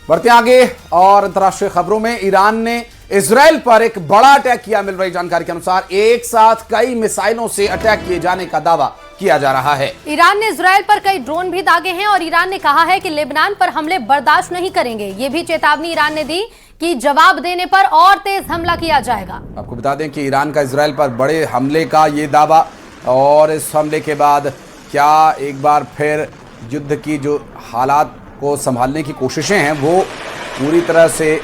बढ़ते आगे और अंतर्राष्ट्रीय खबरों में ईरान ने इजराइल पर एक बड़ा अटैक किया। मिल रही जानकारी के अनुसार एक साथ कई मिसाइलों से अटैक किए जाने का दावा किया जा रहा है। ईरान ने इजराइल पर कई ड्रोन भी दागे हैं और ईरान ने कहा है कि लेबनान पर हमले बर्दाश्त नहीं करेंगे। ये भी चेतावनी ईरान ने दी कि जवाब देने पर और तेज हमला किया जाएगा। आपको बता दें कि ईरान का इजराइल पर बड़े हमले का ये दावा, और इस हमले के बाद क्या एक बार फिर युद्ध की जो हालात को संभालने की कोशिशें हैं वो पूरी तरह से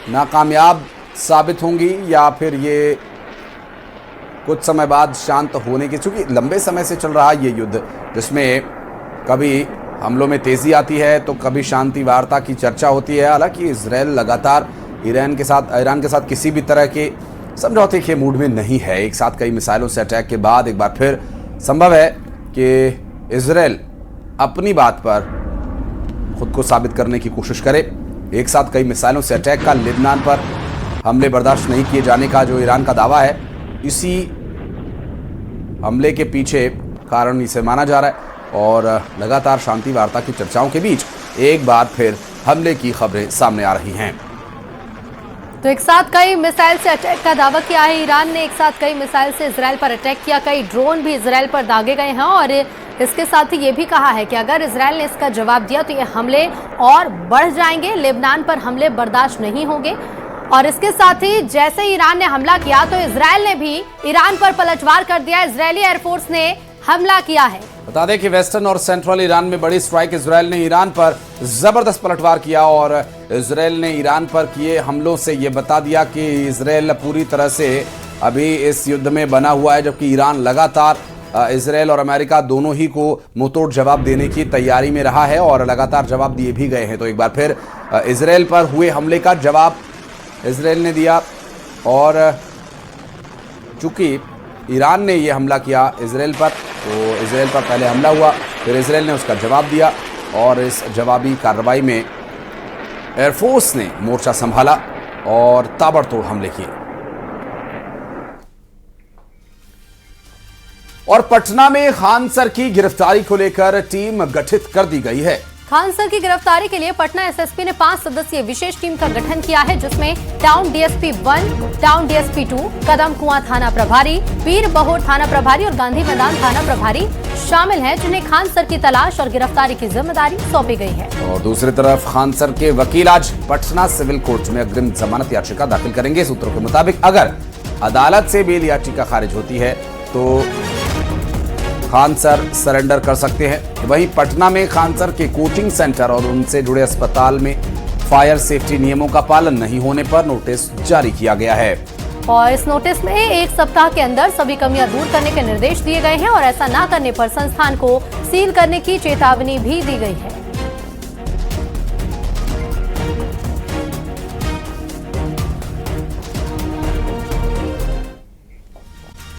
नाकामयाब साबित होंगी, या फिर ये कुछ समय बाद शांत होने की, चूंकि लंबे समय से चल रहा ये युद्ध जिसमें कभी हमलों में तेजी आती है तो कभी शांति वार्ता की चर्चा होती है। हालांकि इजराइल लगातार ईरान के साथ किसी भी तरह के समझौते के मूड में नहीं है। एक साथ कई मिसाइलों से अटैक के बाद एक बार फिर संभव है कि इजराइल अपनी बात पर खुद को साबित करने की कोशिश करे। एक साथ कई मिसाइलों से अटैक का, लेबनान पर हमले बर्दाश्त नहीं किए जाने का जो ईरान का दावा है, इसी हमले के पीछे कारण इसे माना जा रहा है। और लगातार शांति वार्ता की चर्चाओं के बीच एक बार फिर हमले की खबरें सामने आ रही हैं। तो एक साथ कई मिसाइल से अटैक का दावा किया है ईरान ने। एक साथ कई मिसाइल से इजराइल पर अटैक किया, कई ड्रोन भी इजराइल पर दागे गए हैं और इसके साथ ही ये भी कहा है कि अगर इजराइल ने इसका जवाब दिया तो ये हमले और बढ़ जाएंगे, लेबनान पर हमले बर्दाश्त नहीं होंगे। और इसके साथ ही जैसे ईरान ने हमला किया तो इजराइल ने भी ईरान पर पलटवार कर दिया। इजरायली एयरफोर्स ने हमला किया है। बता दें कि वेस्टर्न और सेंट्रल ईरान में बड़ी स्ट्राइक इजराइल ने ईरान पर जबरदस्त पलटवार किया, और इजराइल ने ईरान पर किए हमलों से ये बता दिया कि इजराइल पूरी तरह से अभी इस युद्ध में बना हुआ है, जबकि ईरान लगातार इजराइल और अमेरिका दोनों ही को मुंहतोड़ जवाब देने की तैयारी में रहा है और लगातार जवाब दिए भी गए हैं। तो एक बार फिर इजराइल पर हुए हमले का जवाब इजराइल ने दिया, और चूंकि ईरान ने ये हमला किया इजराइल पर, तो इजराइल पर पहले हमला हुआ, फिर इजराइल ने उसका जवाब दिया, और इस जवाबी कार्रवाई में एयरफोर्स ने मोर्चा संभाला और ताबड़तोड़ हमले किए। और पटना में खान सर की गिरफ्तारी को लेकर टीम गठित कर दी गई है। खान सर की गिरफ्तारी के लिए पटना एसएसपी ने 5 सदस्यीय विशेष टीम का गठन किया है, जिसमें टाउन डीएसपी 1, टाउन डीएसपी 2, कदम कुआं थाना प्रभारी, पीर बहोर थाना प्रभारी और गांधी मैदान थाना प्रभारी शामिल हैं, जिन्हें खान सर की तलाश और गिरफ्तारी की जिम्मेदारी सौंपी गई है। और दूसरी तरफ खान सर के वकील आज पटना सिविल कोर्ट में अग्रिम जमानत याचिका दाखिल करेंगे। सूत्रों के मुताबिक अगर अदालत से बेल याचिका खारिज होती है तो खान सर सरेंडर कर सकते हैं। वहीं पटना में खान सर के कोचिंग सेंटर और उनसे जुड़े अस्पताल में फायर सेफ्टी नियमों का पालन नहीं होने पर नोटिस जारी किया गया है, और इस नोटिस में 1 सप्ताह के अंदर सभी कमियां दूर करने के निर्देश दिए गए हैं और ऐसा न करने पर संस्थान को सील करने की चेतावनी भी दी गई है।